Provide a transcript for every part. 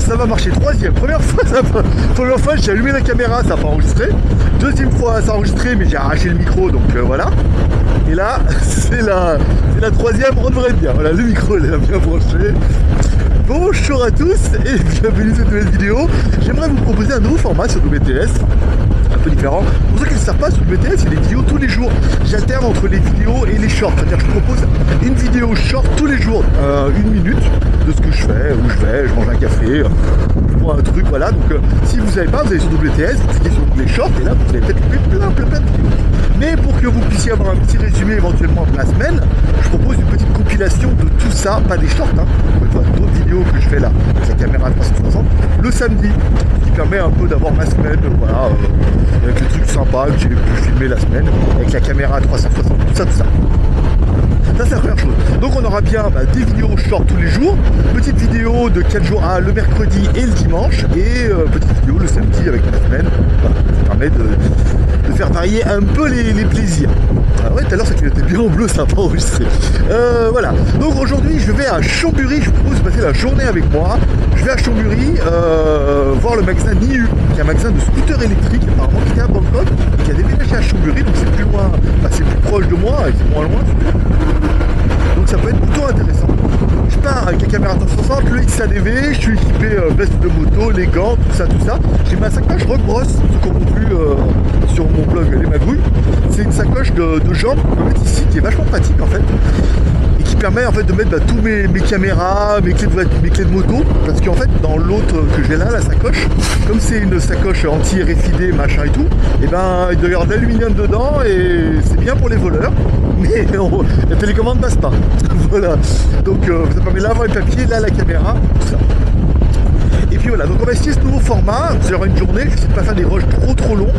ça va marcher. Troisième, première fois j'ai allumé la caméra, ça n'a pas enregistré. Deuxième fois ça a enregistré, mais j'ai arraché le micro, donc voilà. Et là, c'est la troisième, on devrait être bien. Voilà, le micro il est bien branché. Bonjour à tous et bienvenue sur cette nouvelle vidéo. J'aimerais vous proposer un nouveau format sur WTS, un peu différent. Pour ceux qui ne savent pas, sur WTS, il y a des vidéos tous les jours. J'alterne entre les vidéos et les shorts. C'est-à-dire que je propose une vidéo short tous les jours, 1 minute de ce que je fais, où je vais, je mange un café, je prends un truc, voilà. Donc si vous ne savez pas, vous allez sur WTS, vous cliquez sur les shorts et là vous allez peut-être louper plein de vidéos. Mais pour que vous puissiez avoir un petit résumé éventuellement de la semaine, je propose une petite compilation de tout ça, pas des shorts, hein, d'autres vidéos que je fais là, avec la caméra 360, le samedi, qui permet un peu d'avoir ma semaine, voilà, avec les trucs sympas que j'ai pu filmer la semaine, avec la caméra 360, tout ça. Ça c'est la première chose. Donc on aura bien des vidéos short tous les jours, petite vidéo de 4 jours, le mercredi et le dimanche, et petite vidéo le samedi avec ma semaine. Voilà, ça permet de faire varier un peu les plaisirs. Ah ouais, tout à l'heure ça était bien en bleu, ça n'a pas enregistré. Voilà, donc aujourd'hui je vais à Chambéry, je vous propose de passer la journée avec moi. Je vais à Chambéry voir le magasin Niu, qui est un magasin de scooters électriques, apparemment qui était à Bangkok, et qui a déménagé à Chambéry, donc c'est plus loin, c'est plus proche de moi, et c'est moins loin. Donc ça peut être plutôt intéressant. Je pars avec la caméra 360, le XADV, je suis équipé veste de moto, les gants, tout ça. J'ai ma sacoche Rock Bros, ceux qui ont vu sur mon blog Les Magrouilles. C'est une sacoche de jambes qu'on peut mettre ici, qui est vachement pratique en fait. Et qui permet en fait de mettre tous mes caméras, mes clés de moto. Parce qu'en fait dans l'autre que j'ai là, la sacoche, comme c'est une sacoche anti-RFID, machin et tout, et ben il doit y avoir de l'aluminium dedans et c'est bien pour les voleurs. Mais la télécommande passe pas. Voilà. Donc ça permet là d'avoir les papiers, là la caméra, tout ça. Et puis voilà, donc on va essayer ce nouveau format. Il y aura une journée, je sais pas faire des rushs trop longs,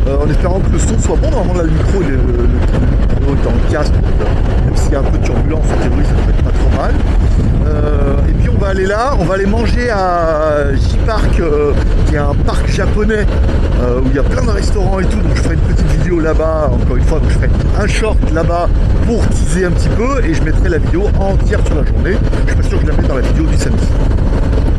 en espérant que le son soit bon. Normalement là le micro le micro est dans le casque, même s'il y a un peu de turbulence, en théorie ça devrait être pas trop mal. Et puis on va aller là, on va aller manger à J-Park, qui est un parc japonais où il y a plein de restaurants et tout, donc je ferai une petite vidéo là-bas, encore une fois, donc je ferai un short là-bas pour teaser un petit peu et je mettrai la vidéo entière sur la journée. Je suis pas sûr que je la mette dans la vidéo du samedi.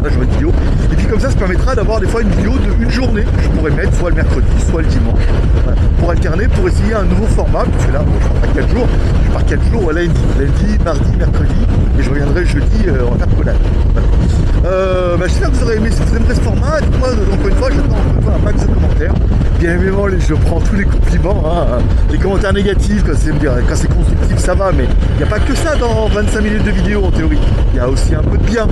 Là j'aurai une vidéo. Et puis comme ça permettra d'avoir des fois une vidéo de 1 journée. Je pourrais mettre soit le mercredi, soit le dimanche. Voilà. Pour alterner, pour essayer un nouveau format, puisque là, je pars pas 4 jours, je pars 4 jours, lundi, mardi, mercredi, et je reviendrai jeudi en interpolade. Voilà. J'espère que vous aurez aimé, si vous aimerez ce format, dites-moi encore une fois, j'attends un max de commentaires. Bien évidemment, je prends tous les compliments, hein. Les commentaires négatifs, quand c'est constructif, ça va, mais il n'y a pas que ça dans 25 minutes de vidéo en théorie. Il y a aussi un peu de bien.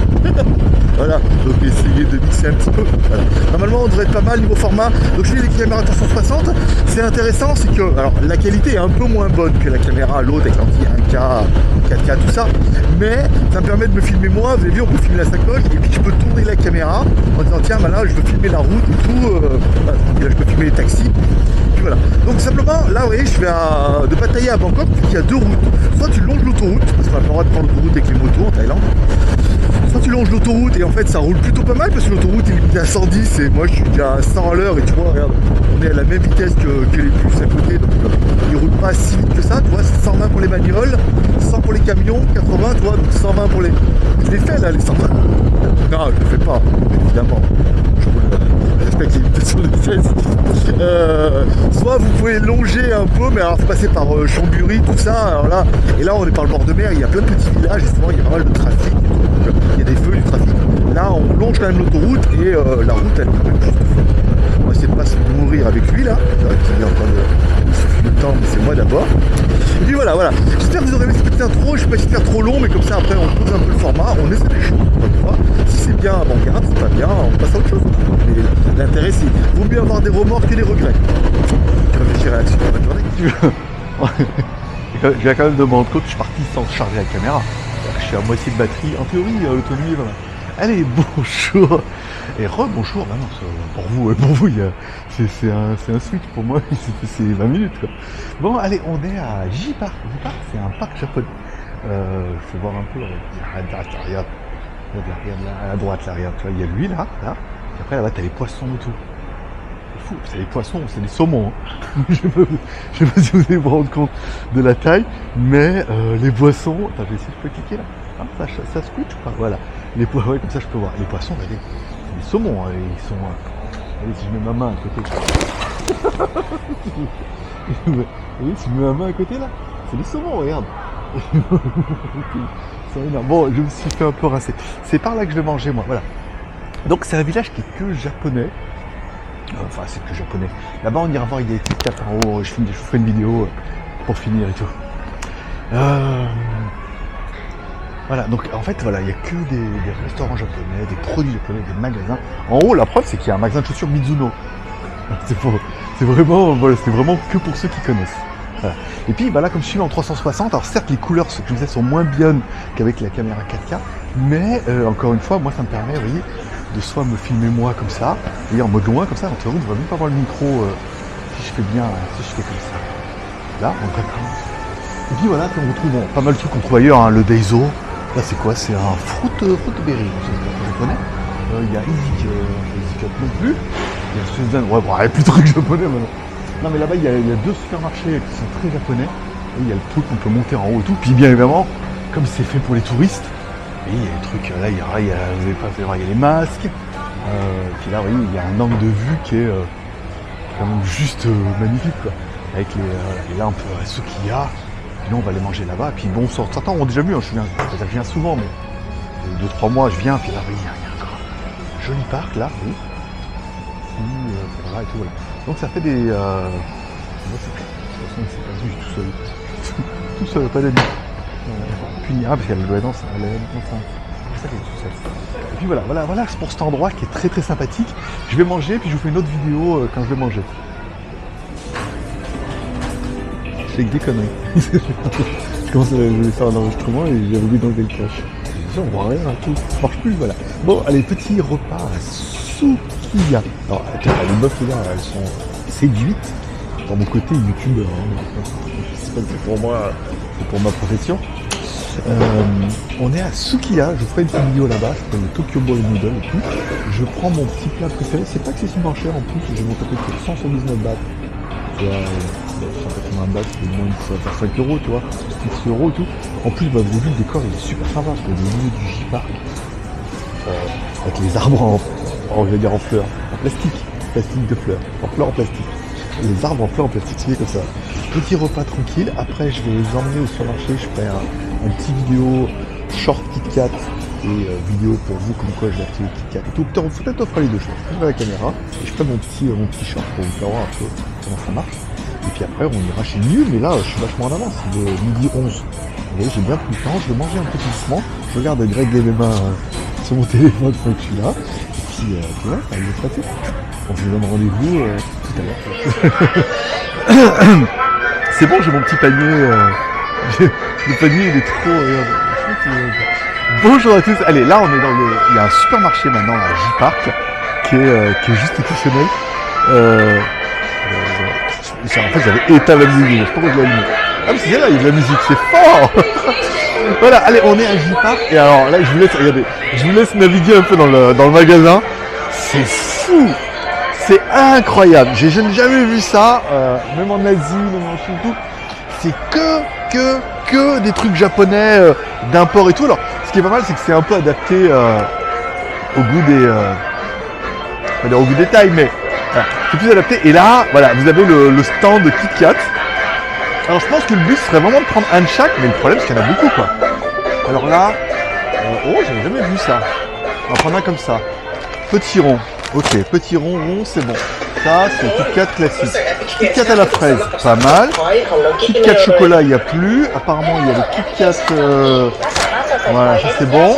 Voilà, donc essayez de mixer un petit peu. Voilà. Normalement on devrait être pas mal niveau format. Donc je fais les caméras 360. C'est intéressant, c'est que alors la qualité est un peu moins bonne que la caméra l'autre avec l'anti 1K, 4K, tout ça. Mais ça me permet de me filmer moi. Vous avez vu, on peut filmer la sacoche et puis je peux tourner la caméra en disant tiens là je veux filmer la route et tout. Voilà. Et là je peux filmer les taxis. Puis voilà. Donc simplement là vous voyez je vais de Pattaya à Bangkok, il y a 2 routes. Soit tu longes l'autoroute, parce qu'on a pas le droit de prendre l'autoroute avec les motos en Thaïlande. Soit tu longes l'autoroute et en fait ça roule plutôt pas mal parce que l'autoroute est limitée à 110 et moi je suis déjà à 100 à l'heure et tu vois regarde on est à la même vitesse que les bus à côté donc ils roulent pas si vite que ça, tu vois, c'est 120 pour les bagnoles, 100 pour les camions, 80 tu vois, donc 120 pour les... Je les fais là les 120. Non je le fais pas, évidemment. Je respecte les limitations de vitesse. Soit vous pouvez longer un peu, mais alors faut passer par Chambéry, tout ça, alors là, et là on est par le bord de mer, il y a plein de petits villages, et souvent il y a pas mal de trafic, donc, il y a des feux, du trafic. Là on longe quand même l'autoroute et la route elle est quand même juste folle. On va essayer de pas se mourir avec lui là, qui est en train de souffler le temps, mais c'est moi d'abord. Et puis voilà. J'espère que vous aurez aimé cette petite intro, je sais pas si faire trop long, mais comme ça après on pose un peu le format, on essaie des choses, encore une fois. Si c'est bien, bon on garde, c'est pas bien, on passe à autre chose. Mais l'intérêt c'est, vaut mieux avoir des remords que des regrets. Je réfléchirai là-dessus. Bonne journée. Je viens quand même de me rendre compte que je suis parti sans charger la caméra. Je suis à moitié de batterie. En théorie, l'autonomie, voilà. Allez, bonjour. Et re-bonjour. Bah non, pour vous, c'est un switch. Pour moi, c'est 20 minutes, quoi. Bon, allez, on est à J-Park. J-Park, c'est un parc japonais. Je vais voir un peu. Regarde. Regarde là, à la droite, là, regarde. Tu vois, il y a lui, là. Et après, là-bas, t'as les poissons et tout. C'est fou, c'est des poissons, c'est des saumons. Hein. Je sais pas si vous allez vous rendre compte de la taille, mais les poissons. Attends, je vais essayer de cliquer là. Ah, ça switch ou pas? Voilà. Ouais, comme ça je peux voir. Les poissons, regardez. des saumons, hein, ils sont... allez, si je mets ma main à côté. Vous voyez, si je mets ma main à côté là, c'est des saumons, regarde. C'est énorme. Bon, je me suis fait un peu rincer. C'est par là que je vais manger, moi, voilà. Donc c'est un village qui est que japonais. Enfin, c'est que japonais. Là-bas, on ira voir, il y a des petites cartes en haut. Je vous ferai une vidéo pour finir et tout. Voilà, donc en fait, voilà, il n'y a que des restaurants japonais, des produits japonais, des magasins. En haut, la preuve, c'est qu'il y a un magasin de chaussures Mizuno. C'est vraiment que pour ceux qui connaissent. Voilà. Et puis, bah là, comme je suis en 360, alors certes, les couleurs, ce que je disais, sont moins bien qu'avec la caméra 4K, mais encore une fois, moi, ça me permet, vous voyez, de soit me filmer moi comme ça, et en mode loin comme ça, en théorie, on ne va même pas voir le micro si je fais bien, si je fais comme ça. Là, on devrait pas. Et puis voilà, puis on retrouve pas mal de trucs qu'on trouve ailleurs, hein, le Daiso. Là, c'est quoi? C'est un fruitberry, je connais. Il y a EasyCut non plus. Il y a Suzanne, ouais, bon, il y a plus de trucs japonais maintenant. Non, mais là-bas, il y a deux supermarchés qui sont très japonais. Et il y a le truc qu'on peut monter en haut et tout. Puis bien évidemment, comme c'est fait pour les touristes, et il y a des trucs, là, vous avez pas fait voir, il y a les masques. Puis là, vous voyez, il y a un angle de vue qui est quand même juste magnifique, quoi. Avec les lampes, ceux qu'il y a. Puis là, on va aller manger là-bas. Puis bon, certains ont déjà vu, hein, je viens souvent, mais 2-3 mois, je viens. Puis là, oui, il y a encore un joli parc, là, oui. Voilà, et tout, voilà. Donc ça fait des... Moi, c'est pas vu tout seul. Tout seul, pas d'amis. Puis il y a parce qu'il y a le danse, c'est ça qui est tout seul. Et puis voilà, c'est pour cet endroit qui est très très sympathique. Je vais manger, puis je vous fais une autre vidéo quand je vais manger. Je fais que des conneries. Je commence à voulais faire un enregistrement et j'avais oublié d'enlever le cache. On voit rien, tout ça marche plus, voilà. Bon, allez, petit repas à Sukiya. Alors, les meufs là, elles sont séduites par mon côté youtubeur. C'est pour moi, c'est pour ma profession. On est à Sukiya, je ferai une petite vidéo là-bas, je ferai le Tokyo Bowl Noodle et tout. Je prends mon petit plat préféré, c'est pas excessivement cher en plus, j'ai mon tapé pour 179 bahts. 180 bahts, c'est moins ça va faire 5 euros, tu vois, 6 euros et tout. En plus, bah, vous avez vu, le décor il est super sympa, parce que le milieu du J-Park, avec les arbres je vais dire en fleurs, en plastique de fleurs, en fleurs en plastique. Les arbres en fleurs en plastique, c'est comme ça. Petit repas tranquille, après je vais les emmener au supermarché, je ferai un petit vidéo short KitKat et vidéo pour vous comme quoi j'ai acheté le KitKat et tout. Peut-être on fera les deux choses. Je ferai la caméra et je ferai mon petit short pour vous faire voir un peu comment ça marche. Et puis après on ira chez Mieux, mais là je suis vachement en avance, c'est de midi 11. Vous voyez, j'ai bien pris le temps, je vais manger un petit doucement. Je regarde Greg les mains sur mon téléphone pendant que je suis là. Et puis voilà, ça va être pratique. On se donne rendez-vous tout à l'heure. C'est bon, j'ai mon petit panier. Le panier il est trop. Bonjour à tous. Allez, là on est dans le. Il y a un supermarché maintenant à J-Park qui est juste exceptionnel. En fait, j'avais éteint la musique. Je sais pas pourquoi je l'ai allumé. Ah mais c'est là, il y a de la musique, c'est fort. Voilà, allez, on est à J-Park et alors là, je vous laisse naviguer un peu dans le magasin. C'est fou. C'est incroyable, j'ai jamais vu ça, même en Asie, même en Chine, tout. C'est que des trucs japonais d'import et tout. Alors, ce qui est pas mal, c'est que c'est un peu adapté au goût des tailles, mais voilà, c'est plus adapté. Et là, voilà, vous avez le stand de KitKat. Alors, je pense que le but serait vraiment de prendre un de chaque, mais le problème, c'est qu'il y en a beaucoup, quoi. Alors là, j'avais jamais vu ça. On va prendre un comme ça. Petit rond. Ok, petit rond, c'est bon. Ça, c'est le KitKat classique. KitKat à la fraise, pas mal. KitKat chocolat, il n'y a plus. Apparemment, il y a le KitKat... Voilà, ça c'est bon.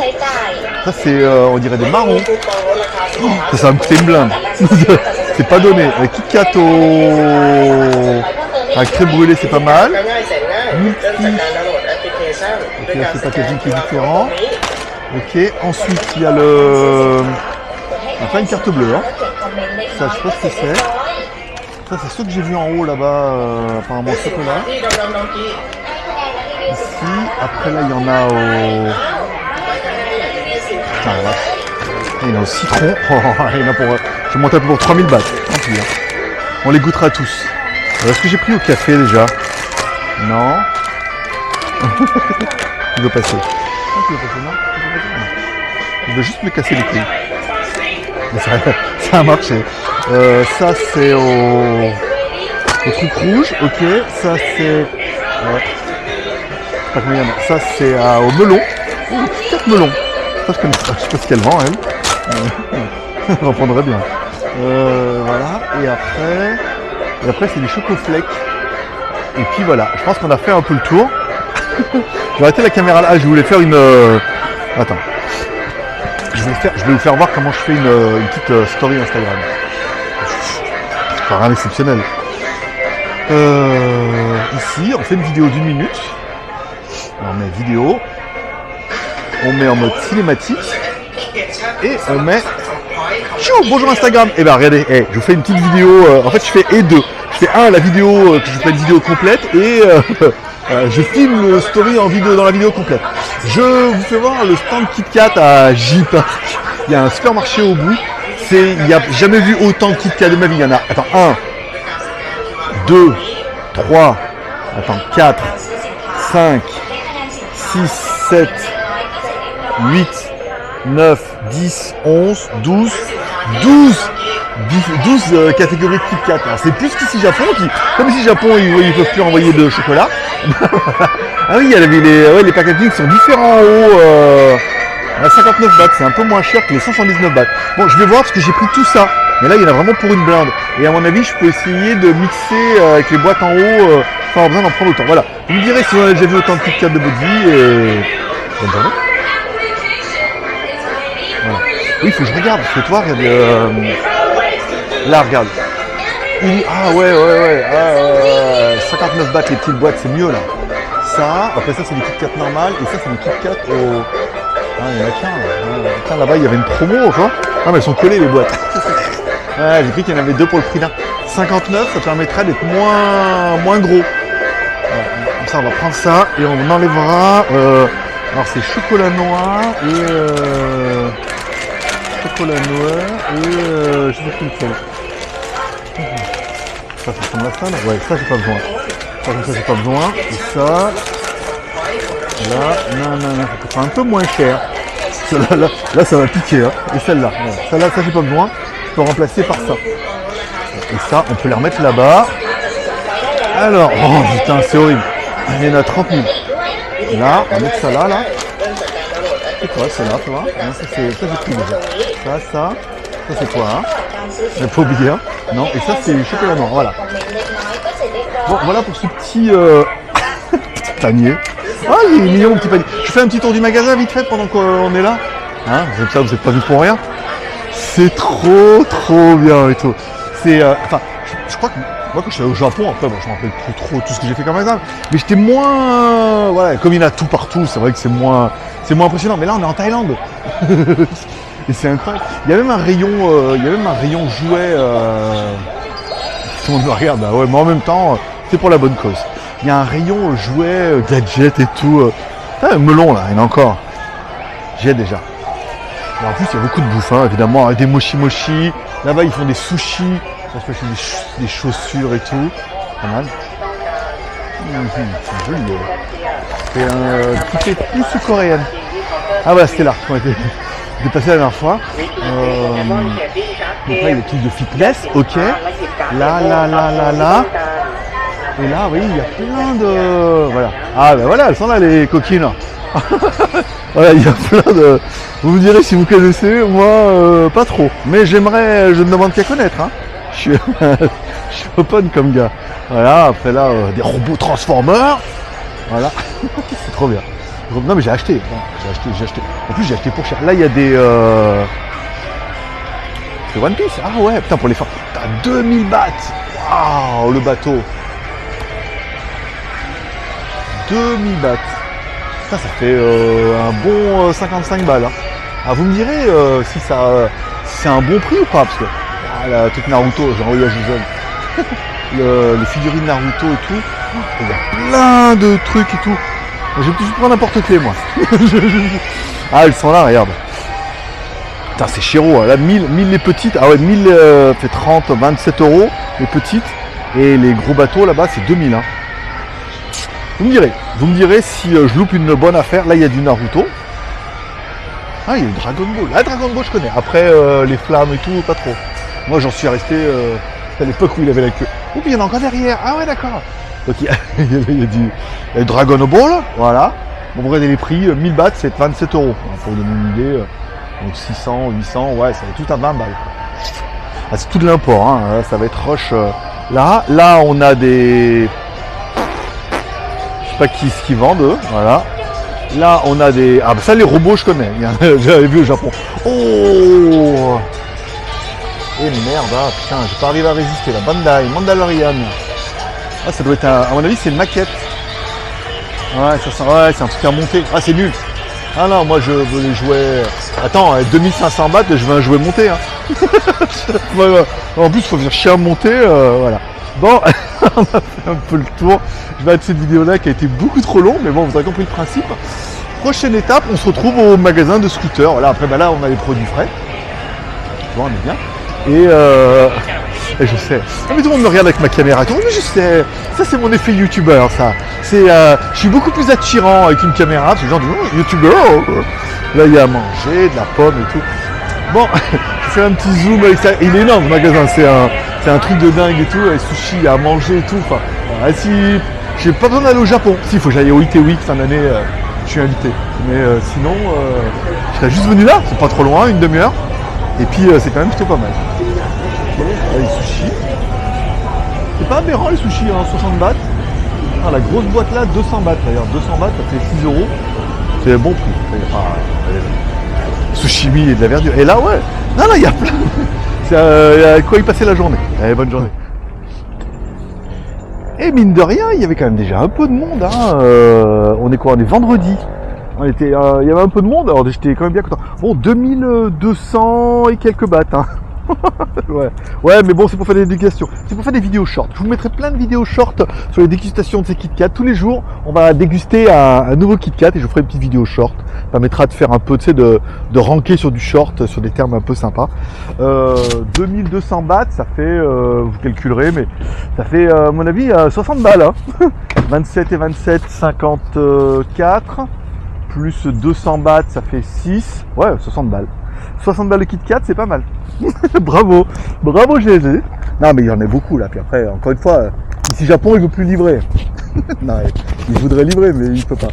Ça, c'est, on dirait des marrons. Oh, ça va me coûter une blinde. C'est pas donné. Le KitKat à crème brûlée, c'est pas mal. Multi. Ok, là, c'est packaging qui est différent. Ok, ensuite, il y a le... Enfin, une carte bleue, hein. Ça, je sais pas ce que c'est. Ça, c'est ceux que j'ai vu en haut là-bas, apparemment chocolat. Ici, après là, il y en a au... Putain, là. Il y en a au citron. Il y en a pour... Je vais monter un peu pour 3000 bahts. Tant pis, hein. On les goûtera tous. Est-ce que j'ai pris au café déjà? Non. Il veut passer. Il veut passer, non? Il veut juste me casser les couilles. Mais ça a marché. Ça c'est au truc rouge, ok. Ça c'est... pas combien, ça c'est au melon. Oh, 4 melons. Ça je connais pas, je sais pas ce qu'elle vend elle. On prendrait bien. Voilà, et après c'est des chocoflakes. Et puis voilà, je pense qu'on a fait un peu le tour. Je vais arrêter la caméra là, je voulais faire une... Attends. Je vais vous faire voir comment je fais une petite story Instagram. C'est rien d'exceptionnel. Ici, on fait une vidéo d'1 minute. On met vidéo. On met en mode cinématique. Et on met... Tchou, bonjour Instagram. Et ben regardez, je vous fais une petite vidéo. En fait, je fais deux. Je fais la vidéo, que je fais une vidéo complète. Et je filme le story en vidéo, dans la vidéo complète. Je vous fais voir le stand KitKat à J-Park. Il y a un supermarché au bout. Il n'y a jamais vu autant de KitKat de ma vie. Il y en a, attends, 1, 2, 3, attends, 4, 5, 6, 7, 8, 9, 10, 11, 12 catégories de KitKat. Alors c'est plus qu'ici Japon, comme ici Japon ils peuvent plus envoyer de chocolat. Ah oui, il y a les packaging sont différents en haut. À 59 bahts, c'est un peu moins cher que les 179 bahts. Bon, je vais voir parce que j'ai pris tout ça. Mais là, il y en a vraiment pour une blinde. Et à mon avis, je peux essayer de mixer avec les boîtes en haut sans avoir besoin d'en prendre autant. Voilà. Vous me direz si vous en avez déjà vu autant de KitKat de votre vie et... Bonne journée. Voilà. Oui, il faut que je regarde. Parce que toi, regarde... Là, regarde. Ah ouais. 59 bahts, les petites boîtes, c'est mieux là. Ça, après ça, c'est des KitKat normales. Et ça, c'est des KitKat au... Ah, il y en a qu'un là. Tiens, là-bas, il y avait une promo, quoi. Ah, mais elles sont collées, les boîtes. Ouais, j'ai cru qu'il y en avait 2 pour le prix d'un. 59, ça permettrait d'être moins gros. Comme ça, on va prendre ça et on enlèvera. Alors, c'est chocolat noir et. Je sais plus lequel. Ça ressemble à ça, là. Ouais, ça, j'ai pas besoin. Ça, j'ai pas besoin. Et ça. Là, non, ça coûtera un peu moins cher. Là, ça va piquer. Hein. Et celle-là, celle-là, ça j'ai pas besoin. Je peux remplacer par ça. Et ça, on peut les remettre là-bas. Alors, oh putain, c'est horrible. Il y en a 30 000. Là, on va mettre ça là. C'est quoi, c'est là, tu vois? Non, ça j'ai pris déjà. Ça c'est quoi, hein? J'ai pas oublié, hein? Non, et ça c'est chocolat noir, voilà. Bon, voilà pour ce petit panier. Ah, il est mignon, mon petit panier. Je fais un petit tour du magasin vite fait pendant qu'on est là. Hein, comme ça, vous n'êtes pas vus pour rien. C'est trop bien et tout. C'est, je crois que moi quand je suis allé au Japon, après, bon, je me rappelle plus trop tout ce que j'ai fait comme magasin, mais j'étais moins, voilà, comme il y en a tout partout, c'est vrai que c'est moins impressionnant. Mais là, on est en Thaïlande. Et c'est incroyable. Il y a même un rayon, jouets. Tout le monde me regarde. Bah ouais, mais en même temps, c'est pour la bonne cause. Il y a un rayon jouets, gadgets et tout. Un melon là, il y en a encore. J'y ai déjà. Et en plus, il y a beaucoup de bouffe, hein, évidemment, des mochi. Là-bas, ils font des sushis. Je fais des chaussures et tout. Pas mal. C'est joli. C'est qui fait plus coréenne. Ah voilà, c'était là. J'ai passé la dernière fois. Donc là, il y a des trucs de fitness, ok. Là. Et là, oui, il y a plein de... Voilà. Ah ben voilà, elles sont là, les coquines. Voilà, il y a plein de... Vous me direz si vous connaissez, moi, pas trop. Mais je ne demande qu'à connaître. Hein. Je suis open comme gars. Voilà, après là, des robots Transformers. Voilà. C'est trop bien. Non mais j'ai acheté. Non, j'ai acheté. En plus, j'ai acheté pour cher. Là, il y a des... C'est One Piece. Ah ouais, putain, pour les femmes. Putain, 2000 bahts. Waouh, le bateau. 2000 bahts. Ça fait un bon 55 balles. Hein. Ah, vous me direz si c'est un bon prix ou pas, parce que la truc Naruto, j'ai envoyé à Gisèle. Les figurines Naruto et tout. Il y a plein de trucs et tout. Je prends n'importe quel moi. Ah, elles sont là, regarde. Putain, c'est chéro. Là, 1000 les petites. Ah ouais, 1000 fait 30, 27 euros les petites. Et les gros bateaux là-bas, c'est 2000. Hein. Vous me direz si je loupe une bonne affaire. Là, il y a du Naruto. Ah, il y a eu Dragon Ball. Ah, Dragon Ball, je connais. Après, les flammes et tout, pas trop. Moi, j'en suis resté à l'époque où il avait la queue. Oh, puis il y en a encore derrière. Ah ouais, d'accord. Donc, il y a Dragon Ball, voilà. Bon, vous regardez les prix, 1000 bahts, c'est 27 €. Pour vous donner une idée, donc 600, 800, ouais, ça va tout à 20 balles. Ah, c'est tout de l'import, hein. Là, ça va être rush. Là, on a des... Je sais pas ce qu'ils vendent, eux, voilà. Là, on a des... Ah, bah ça, les robots, je connais. J'avais vu au Japon. Oh! Et merde, ah, putain, j'ai pas arrivé à résister. La Bandai, Mandalorian. Ah, ça doit être un... À mon avis, c'est une maquette. Ouais, ouais, c'est un truc à monter. Ah, c'est nul. Ah non, moi, je veux les jouer... Attends, 2500 bahts, je veux un jouet monté. Hein. Ouais. En plus, il faut venir chier à monter, voilà. Bon, on a fait un peu le tour. Je vais arrêter cette vidéo-là qui a été beaucoup trop longue, mais bon, vous avez compris le principe. Prochaine étape, on se retrouve au magasin de scooters. Voilà, après, bah là, on a les produits frais. Tu vois, on est bien. Et je sais. Ah, mais tout le monde me regarde avec ma caméra. Tout le monde, mais je sais. Ça, c'est mon effet youtubeur, ça. C'est, je suis beaucoup plus attirant avec une caméra. C'est genre du youtubeur. Là, il y a à manger, de la pomme et tout. Bon, je fais un petit zoom avec ça. Il est énorme, ce magasin. C'est un truc de dingue et tout. Les sushis à manger et tout. Enfin, voilà, si j'ai pas besoin d'aller au Japon. Si, il faut que j'aille au IT Week fin d'année. Je suis invité. Mais sinon, je serais juste venu là. C'est pas trop loin, une demi-heure. Et puis, c'est quand même plutôt pas mal. Les sushis. C'est pas aberrant les sushis, hein, 60 bahts. Ah, la grosse boîte là, 200 bahts d'ailleurs. 200 bahts, ça fait 6 €. C'est un bon prix. Sushimi et de la verdure. Et là, ouais. Non, il y a plein. Il y a quoi y passer la journée. Allez, bonne journée. Et mine de rien, il y avait quand même déjà un peu de monde. Hein. On est quoi? On est vendredi. Il y avait un peu de monde, alors j'étais quand même bien content. Bon, 2200 et quelques bahts. Hein. Ouais, mais bon, c'est pour faire des dégustations. C'est pour faire des vidéos short. Je vous mettrai plein de vidéos short sur les dégustations de ces Kit Kat. Tous les jours, on va déguster un nouveau Kit Kat et je vous ferai une petite vidéo short. Ça permettra de faire un peu, tu sais, de ranker sur du short, sur des termes un peu sympas. 2200 bahts, ça fait, vous calculerez, mais ça fait, à mon avis, 60 balles. Hein. 27 et 27, 54. Plus 200 bahts, ça fait 6. Ouais, 60 balles. 60 balles de Kit Kat, c'est pas mal. Bravo, GLG. Non, mais il y en a beaucoup là. Puis après, encore une fois, ici Japon, il veut plus livrer. Non, il voudrait livrer, mais il peut pas.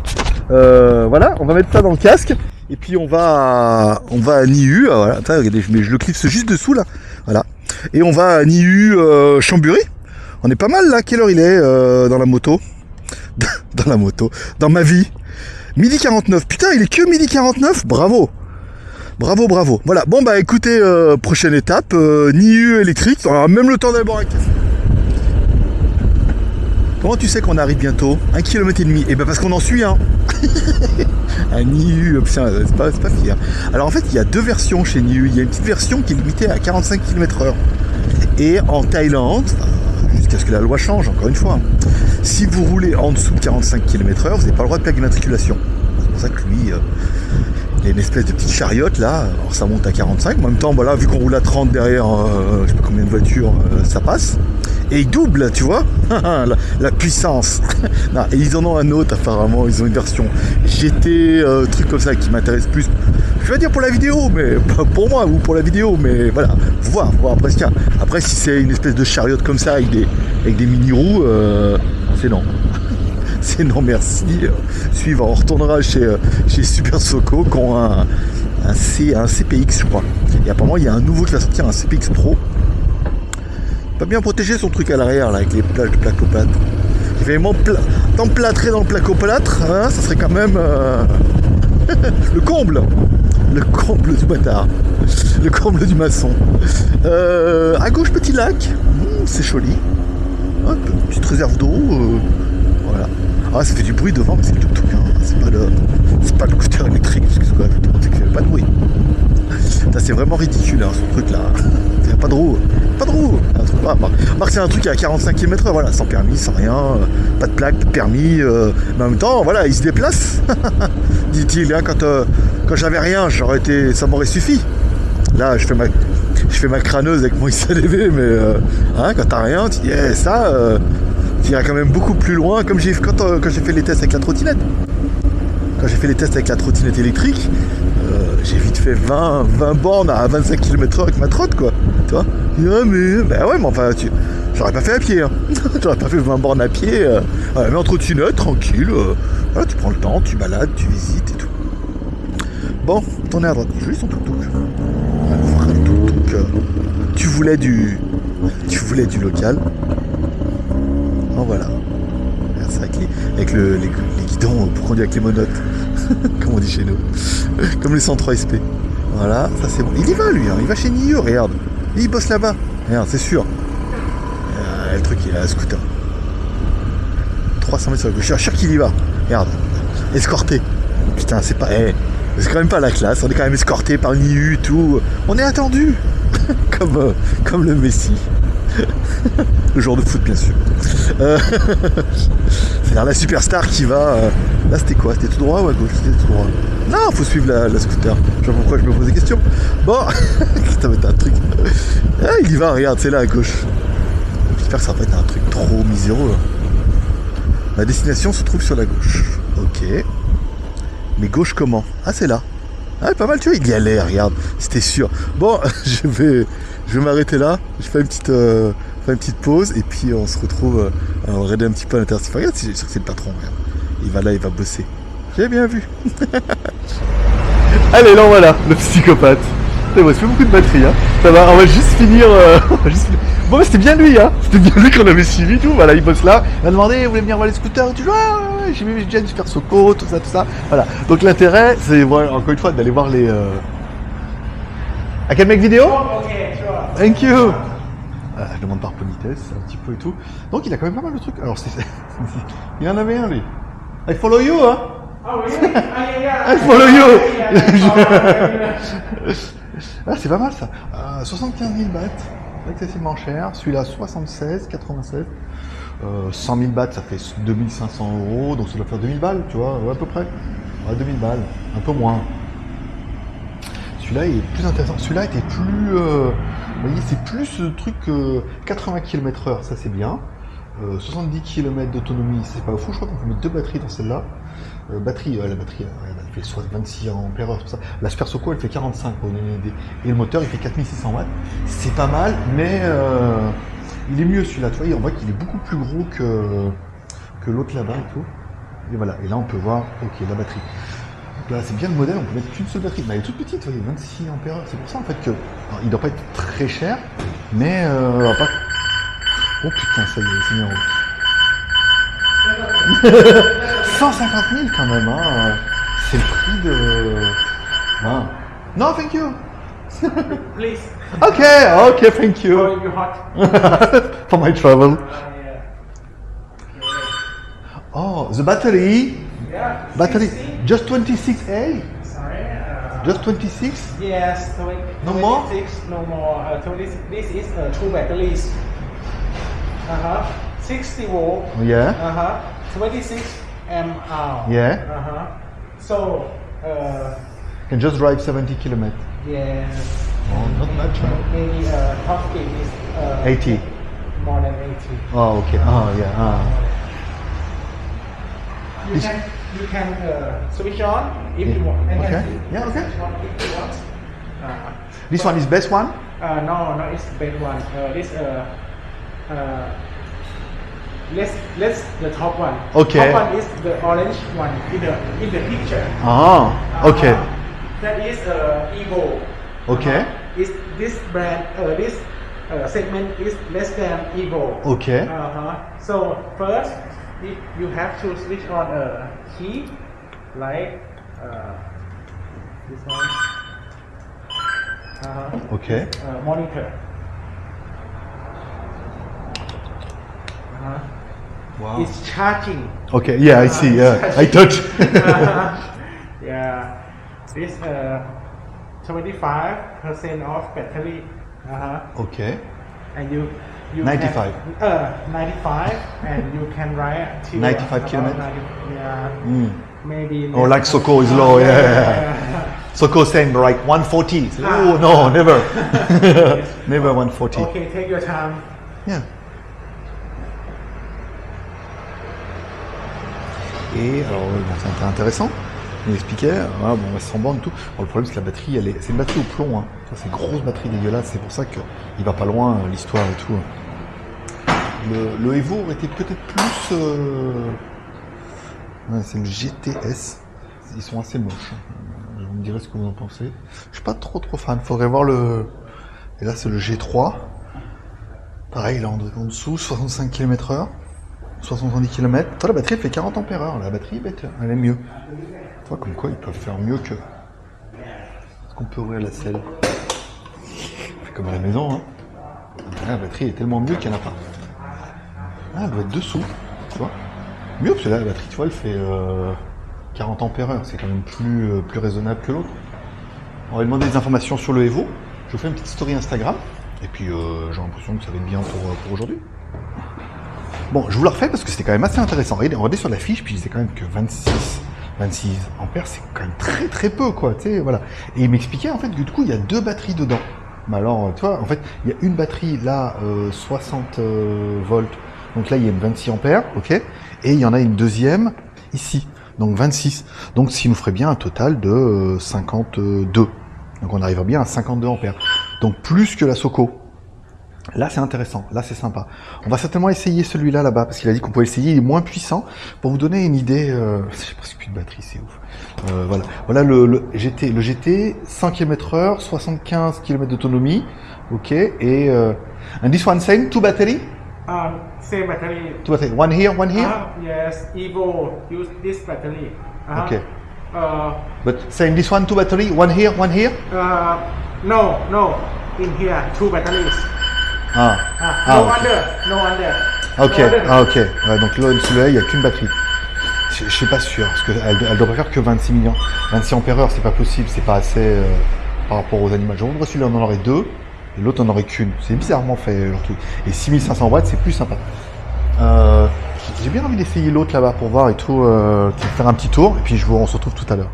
Voilà, on va mettre ça dans le casque. Et puis on va à Niu. Voilà, attends, regardez, je le clipse juste dessous là. Voilà. Et on va à Niu, Chambéry. On est pas mal là. Quelle heure il est dans la moto? Dans la moto. Dans ma vie. 12h49. Putain, il est que 12h49. Bravo. Voilà. Bon, bah écoutez, prochaine étape, Niu électrique. On aura même le temps d'aller boire un café. Comment tu sais qu'on arrive bientôt? 1,5 km. Eh ben parce qu'on en suit, hein. Un Niu, putain, c'est pas fier. Alors en fait, il y a deux versions chez Niu. Il y a une petite version qui est limitée à 45 km/h. Et en Thaïlande, jusqu'à ce que la loi change, encore une fois, si vous roulez en dessous de 45 km/h, vous n'avez pas le droit de plaque d'immatriculation. C'est pour ça que lui, il y a une espèce de petite chariote là, alors ça monte à 45, en même temps, voilà, vu qu'on roule à 30 derrière, je sais pas combien de voitures, ça passe. Et il double, tu vois, la puissance. Non, et ils en ont un autre apparemment, ils ont une version GT, truc comme ça qui m'intéresse plus. Je vais dire pour la vidéo, mais pas pour moi ou pour la vidéo, mais voilà, voir après ce qu'il y a. Après, si c'est une espèce de chariote comme ça avec des mini-roues, c'est non. C'est non merci. Suivant, on retournera chez Super Soco qui ont un CPX, je crois. Et apparemment, il y a un nouveau qui va sortir, un CPX Pro. Pas bien protéger son truc à l'arrière là avec les plages de placoplâtre. Évidemment, t'emplâtrer dans le placoplâtre, hein, ça serait quand même le comble du bâtard, le comble du maçon. À gauche, petit lac, c'est joli. Hop, petite réserve d'eau, voilà. Ah, ça fait du bruit devant, mais c'est le tuk-tuk, hein. C'est pas le scooter électrique, parce que c'est que ça fait pas de bruit. C'est vraiment ridicule, hein, ce truc là. Il n'y a pas de roue. Marc, c'est un truc à 45 km/h, voilà, sans permis, sans rien, pas de plaque, pas de permis, mais en même temps, voilà, il se déplace, dit-il, hein, quand j'avais rien, ça m'aurait suffi. Là, je fais ma crâneuse avec mon XLV, mais hein, quand t'as rien, tu dis, ça, tu iras quand même beaucoup plus loin, comme quand j'ai fait les tests avec la trottinette. Quand j'ai fait les tests avec la trottinette électrique, j'ai vite fait 20 bornes à 25 km/h avec ma trotte, quoi. Tu vois? Ah, mais, bah ouais, mais enfin, j'aurais pas fait à pied, hein. J'aurais pas fait 20 bornes à pied. Ouais, mais en trottinette, tranquille. Voilà, tu prends le temps, tu balades, tu visites et tout. Bon, tournez à droite. Joli son tuk-tuk. Un vrai tuk-tuk. Tu voulais du local. En voilà. C'est avec les guidons pour conduire avec les monotes. Comme on dit chez nous. Comme les 103 SP. Voilà, ça c'est bon. Il y va lui, hein. Il va chez Niu, regarde. Il bosse là-bas. Regarde, c'est sûr. Le truc, il a un scooter. 300 mètres sur la gauche. Je suis sûr qu'il y va. Regarde. Escorté. Putain, c'est pas. C'est quand même pas la classe. On est quand même escorté par Niu et tout. On est attendu. comme le Messi. Le joueur de foot, bien sûr. C'est-à-dire la superstar qui va. Là, c'était quoi? C'était tout droit ou à gauche? C'était tout droit. Non, faut suivre la scooter. Je sais pas pourquoi je me pose des questions. Bon, ça va être un truc. Ah, il y va, regarde, c'est là à gauche. J'espère que ça va pas être un truc trop miséreux. Ma destination se trouve sur la gauche. Ok. Mais gauche comment? Ah, c'est là. Ah, pas mal, tu vois, il y allait, regarde. C'était sûr. Bon, je vais m'arrêter là. Je fais une petite pause et puis on se retrouve à regarder un petit peu à l'intérieur. Regarde, c'est sûr que c'est le patron. Regarde. Il va là, il va bosser. J'ai bien vu. Allez, là voilà, le psychopathe. Ça fait beaucoup de batterie, hein. Ça va, on va juste finir. Bon, mais c'était bien lui, hein. C'était bien lui qu'on avait suivi, tout. Voilà, il bosse là. Il m'a demandé, vous voulez venir voir les scooters? Tu vois, ouais, j'ai déjà dû faire Soco, tout ça. Voilà. Donc l'intérêt, c'est voilà, encore une fois d'aller voir les. I can make vidéo? Okay, sure. Thank you. Je demande par politesse, un petit peu et tout. Donc il a quand même pas mal de trucs. Alors il en avait un lui. I follow you, hein. Oh, really? Yeah. I follow you. Yeah. Ah, c'est pas mal ça. 75 000 bahts, excessivement cher. Celui-là 76, 96. 100 000 bahts, ça fait 2500 €, donc ça doit faire 2000 balles, tu vois, ouais, à peu près. Ouais, 2000 balles, un peu moins. Celui-là est plus intéressant. Celui-là était plus. Vous voyez, c'est plus ce truc 80 km/h, ça c'est bien. 70 km d'autonomie, c'est pas fou. Je crois qu'on peut mettre 2 batteries dans celle-là. La batterie, elle fait soit 26 ampères, tout ça. La Super Soco, elle fait 45 pour donner une idée. Et le moteur, il fait 4600 watts. C'est pas mal, mais il est mieux celui-là. Tu vois, on voit qu'il est beaucoup plus gros que l'autre là-bas et tout. Et voilà. Et là, on peut voir, ok, la batterie. Donc là, c'est bien le modèle, on peut mettre qu'une seule batterie. Mais elle est toute petite, vous voyez, 26 ampères. C'est pour ça en fait que. Alors, il doit pas être très cher, mais pas. Oh putain, ça y est, c'est mis en route. 150 000 quand même, hein. C'est le prix de. Ah. No, thank you. Please. Okay, thank you. Oh, you hot? For my travel. Yeah. Oh, the battery. Yeah. Battery. 60? Just 26A? Sorry. Just 26? Yes. No more? 26. No more. 26. This is 2 batteries. 60 volt. Yeah. 26 amp hour. Yeah. So. Can just drive 70 km. Yes. Oh, not much, huh? Maybe top speed is 80. more than 80. Oh, okay. Oh, yeah. You can switch on if you want. And Okay. can Yeah, okay. switch on if you want. This one is best one? No, it's the best one. Let's the top one. Okay. Top one is the orange one in the picture. Ah, okay. That is Evo. Okay. Is this brand this segment is less than Evo. Okay. So first, you have to switch on a key, like this one. Okay. Monitor. Wow. It's charging. Okay, yeah, I see. Yeah, I touch. Yeah. This 25% of battery. Okay. And you 95. Can, 95 and you can ride till 95 about kilometers? 90, yeah. Maybe Oh, less like than- Soco is low. Yeah. Soco saying like 140. Oh no, never. Never 140. Okay, take your time. Yeah. Et alors, c'est intéressant. Il m'expliquait, voilà, bon, on va se 100 bornes et tout. Bon, le problème, c'est que la batterie, c'est une batterie au plomb, hein. Ça, c'est une grosse batterie dégueulasse, c'est pour ça qu'il va pas loin, l'histoire et tout. Le Evo aurait été peut-être plus... Ouais, c'est le GTS. Ils sont assez moches. Vous me direz ce que vous en pensez. Je suis pas trop fan. Faudrait voir le... Et là, c'est le G3. Pareil, là, en dessous, 65 km/h. 70 km. Toi, la batterie, elle fait 40 ampères-heure. La batterie, elle est mieux. Toi, comme quoi, ils peuvent faire mieux que... Est-ce qu'on peut ouvrir la selle? C'est comme à la maison, hein. La batterie est tellement mieux qu'il n'y en a pas. Ah, elle doit être dessous, tu vois. Mieux, parce que là, la batterie, tu vois, elle fait 40 ampères-heure. C'est quand même plus raisonnable que l'autre. On va demander des informations sur le Evo. Je vous fais une petite story Instagram. Et puis, j'ai l'impression que ça va être bien pour aujourd'hui. Bon, je vous la refais parce que c'était quand même assez intéressant. Regardez sur la fiche, puis je disais quand même que 26 ampères, c'est quand même très très peu, quoi. Tu sais, voilà. Et il m'expliquait en fait que du coup, il y a 2 batteries dedans. Mais alors, tu vois, en fait, il y a une batterie là, 60 volts. Donc là, il y a une 26 ampères, ok. Et il y en a une deuxième ici, donc 26. Donc, ce qui nous ferait bien un total de 52. Donc, on arriverait bien à 52 ampères. Donc, plus que la Soco. Là, c'est intéressant. Là, c'est sympa. On va certainement essayer celui-là, là-bas, parce qu'il a dit qu'on pouvait essayer. Il est moins puissant. Pour vous donner une idée, j'ai presque plus de batterie, c'est ouf. Voilà le GT, 100 km/h, 75 km d'autonomie. Ok. Et and this one same, 2 battery? Same battery. 2 battery. One here, one here? Yes, Evo use this battery. Okay. But same, this one, 2 battery, one here, one here? No. In here, 2 batteries. No under. Ok. Ouais, donc là, celui-là, il n'y a qu'une batterie. Je suis pas sûr, parce qu'elle doit pas faire que 26 millions. 26 ampères-heure, c'est pas possible, c'est pas assez par rapport aux animaux. Je voudrais celui-là, on en aurait 2, et l'autre, on en aurait qu'une. C'est bizarrement fait, leur truc. Et 6500 watts, c'est plus sympa. J'ai bien envie d'essayer l'autre là-bas pour voir et tout, faire un petit tour, et puis on se retrouve tout à l'heure.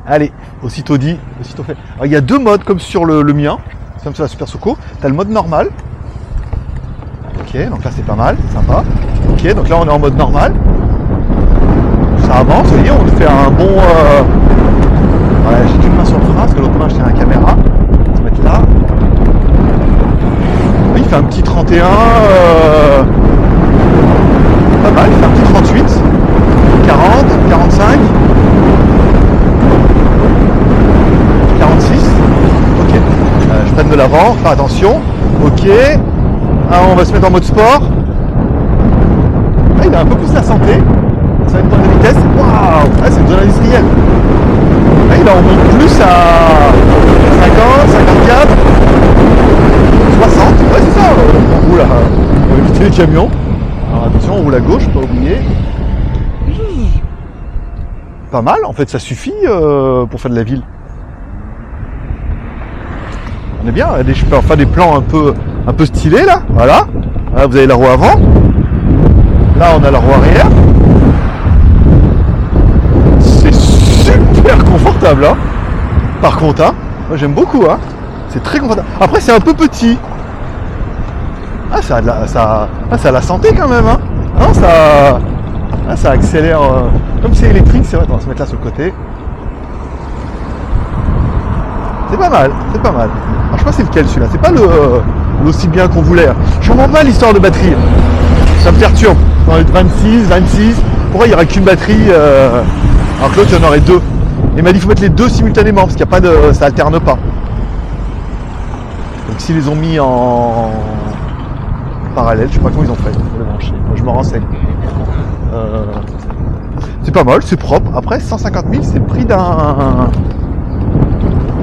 Allez, aussitôt dit, aussitôt fait. Alors, il y a 2 modes comme sur le mien, comme sur la Super Soco. Tu as le mode normal. Ok, donc là c'est pas mal, c'est sympa. Ok, donc là on est en mode normal. Ça avance, vous voyez, on fait un bon... Ouais, j'ai qu'une main sur le frein, parce que l'autre main je tiens la caméra. On va se mettre là. Il fait un petit 31. Pas mal, il fait un petit 38. 40, 45. 46. Ok. Je prenne de l'avant, faire attention. Ok. Alors, on va se mettre en mode sport. Là, il a un peu plus la santé. Ça va être dans la vitesse. Waouh! Là, c'est une zone industrielle. Là, on monte plus à 50, 54, 60. Ouais, c'est ça. On roule on va éviter les camions. Alors, attention, on roule à gauche, pas oublier. Pas mal, en fait, ça suffit pour faire de la ville. On est bien, je peux faire des plans un peu stylés là, voilà. Là, vous avez la roue avant. Là, on a la roue arrière. C'est super confortable, hein. Par contre, hein, moi j'aime beaucoup, hein. C'est très confortable. Après, c'est un peu petit. Ah, ça a la santé quand même, hein. Non, ça accélère. Comme c'est électrique, c'est vrai. On va se mettre là sur le côté. C'est pas mal, c'est pas mal. Alors, je sais pas c'est lequel celui-là, c'est pas l'aussi bien qu'on voulait. Je comprends pas l'histoire de batterie. Ça me perturbe. On est 26. Pourquoi il n'y aura qu'une batterie alors que l'autre il y en aurait 2? Il m'a dit qu'il faut mettre les 2 simultanément parce qu'il n'y a pas de. Ça alterne pas. Donc s'ils les ont mis en parallèle, je sais pas comment ils ont fait pour les brancher. Moi, je me renseigne. C'est pas mal, c'est propre. Après 150 000 c'est le prix d'un.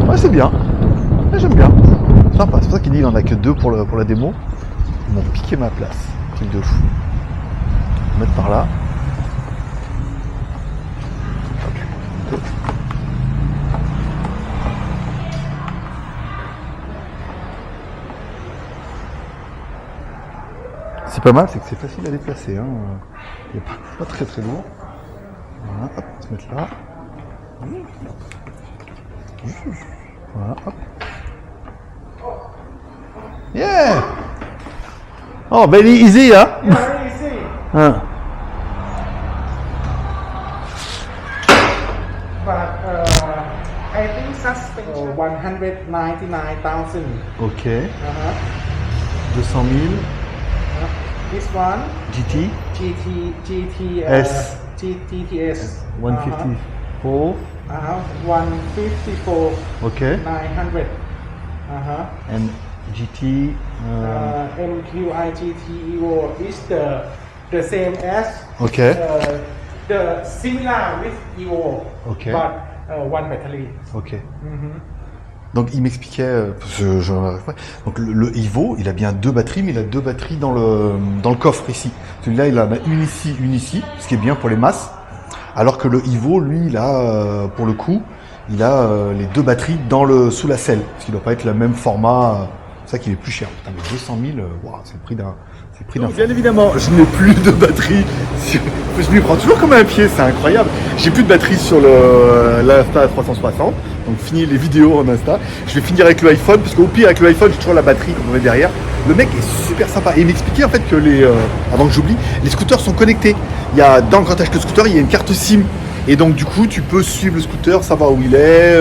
Ouais, c'est bien. Ouais, j'aime bien. Sympa. C'est pour ça qu'il dit qu'il en a que 2 pour la démo. Ils m'ont piqué ma place. Truc de fou. On va mettre par là. C'est pas mal, c'est que c'est facile à déplacer. Hein. Il n'est pas très très lourd. Voilà, hop, on va se mettre là. Voilà, hop. Yeah! Oh, very easy, hein? Yeah, very easy. Hein. 299,000. Ok. 200 000. This one, GT. GTS. 154. 154, Ok. 900. And GT. MQI GT Evo is the same as Ok. the similar with Evo, Okay. but one battery. Ok. Donc il m'expliquait, donc le Evo, il a bien 2 batteries, mais il a 2 batteries dans le coffre ici. Celui-là, il en a une ici, ce qui est bien pour les masses. Alors que le Evo, lui, il a, pour le coup, il a les 2 batteries sous la selle, ce qui doit pas être le même format. C'est ça qu'il est plus cher. Putain, mais 200 000, wow, c'est le prix d'un. Bien évidemment, je n'ai plus de batterie. Je m'y prends toujours comme un pied, c'est incroyable. J'ai plus de batterie sur l'Insta 360. Donc fini les vidéos en Insta. Je vais finir avec le iPhone, parce qu'au pire avec le iPhone, j'ai toujours la batterie qu'on met derrière. Le mec est super sympa. Et il m'expliquait en fait que avant que j'oublie, les scooters sont connectés. Quand tu achètes le scooter, il y a une carte SIM. Et donc du coup, tu peux suivre le scooter, savoir où il est,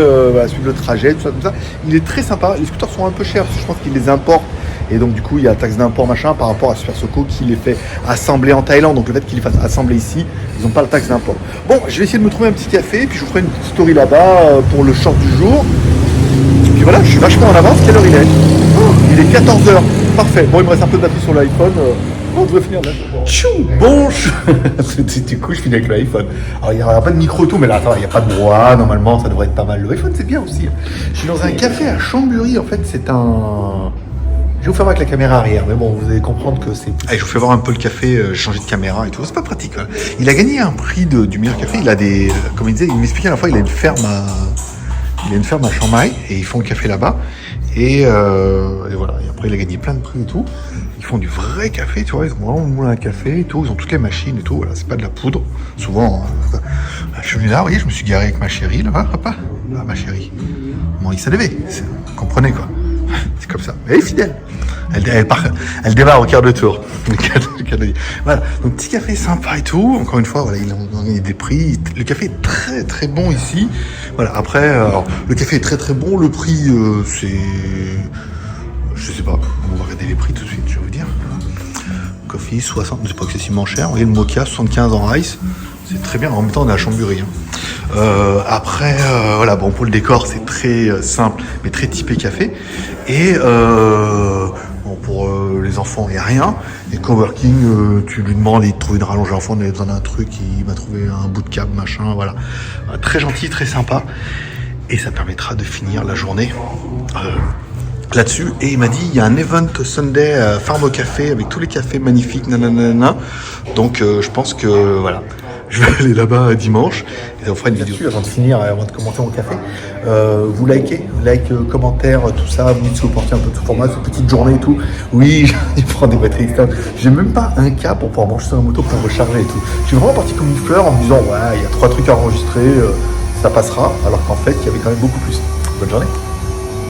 suivre le trajet, tout ça, comme ça. Il est très sympa. Les scooters sont un peu chers, parce que je pense qu'ils les importent. Et donc du coup, il y a la taxe d'import machin par rapport à Super Soco qui les fait assembler en Thaïlande. Donc le fait qu'ils les fassent assembler ici, ils n'ont pas la taxe d'import. Bon, je vais essayer de me trouver un petit café, puis je vous ferai une petite story là-bas pour le short du jour. Et puis voilà, je suis vachement en avance. Quelle heure il est? Il est 14h. Parfait. Bon, il me reste un peu de batterie sur l'iPhone. On devrait finir là. Bon, du coup, je finis avec l'iPhone. Alors, il n'y aura pas de micro et tout, mais là, attends, il n'y a pas de brouhaha. Normalement, ça devrait être pas mal. Le iPhone, c'est bien aussi. Je suis dans un café à Chambéry. En fait, c'est un... Je vais vous faire voir avec la caméra arrière, mais bon, vous allez comprendre que c'est... Allez, je vous fais voir un peu le café, j'ai changé de caméra et tout, c'est pas pratique. Hein. Il a gagné un prix du meilleur café, il a des... Comme il disait, il m'expliquait à la fois, il a une ferme à Chiang Mai, et ils font le café là-bas, et voilà, et après il a gagné plein de prix et tout. Ils font du vrai café, tu vois, ils ont vraiment moulin à café et tout, ils ont toutes les machines et tout, voilà, c'est pas de la poudre, souvent... je suis venu là, vous voyez, je me suis garé avec ma chérie, là-bas, papa, là, ma chérie. Bon, il s'est levé, vous comprenez quoi. C'est comme ça. Elle est fidèle. Elle démarre au quart de tour. Voilà. Donc petit café sympa et tout. Encore une fois, voilà, ils ont gagné des prix. Le café est très très bon ici. Voilà. Après, alors, le café est très très bon. Le prix, c'est, je sais pas. On va regarder les prix tout de suite. Je vais vous dire. Coffee 60, c'est pas excessivement cher. Vous voyez le mocha 75 en rice. C'est très bien. En même temps, on est à Chambéry. Après, voilà, bon, pour le décor, c'est très simple, mais très typé café. Et bon, pour les enfants, il n'y a rien. Et coworking, tu lui demandes, il te trouve une rallonge enfant, on avait besoin d'un truc, il m'a trouvé un bout de câble, machin, voilà. Très gentil, très sympa. Et ça permettra de finir la journée là-dessus. Et il m'a dit, il y a un event Sunday à Farm au Café avec tous les cafés magnifiques, nanana. Donc, je pense que, voilà. Je vais aller là-bas dimanche et on fera une vidéo. Avant de finir, avant de commenter mon café, vous likez, commentaire, tout ça, vous dites si vous portez un peu de tout format, cette petite journée et tout. Oui, il prend des batteries externes. J'ai même pas un cas pour pouvoir brancher sur la moto pour recharger et tout. Je suis vraiment parti comme une fleur en me disant, ouais, il y a 3 trucs à enregistrer, ça passera, alors qu'en fait, il y avait quand même beaucoup plus. Bonne journée.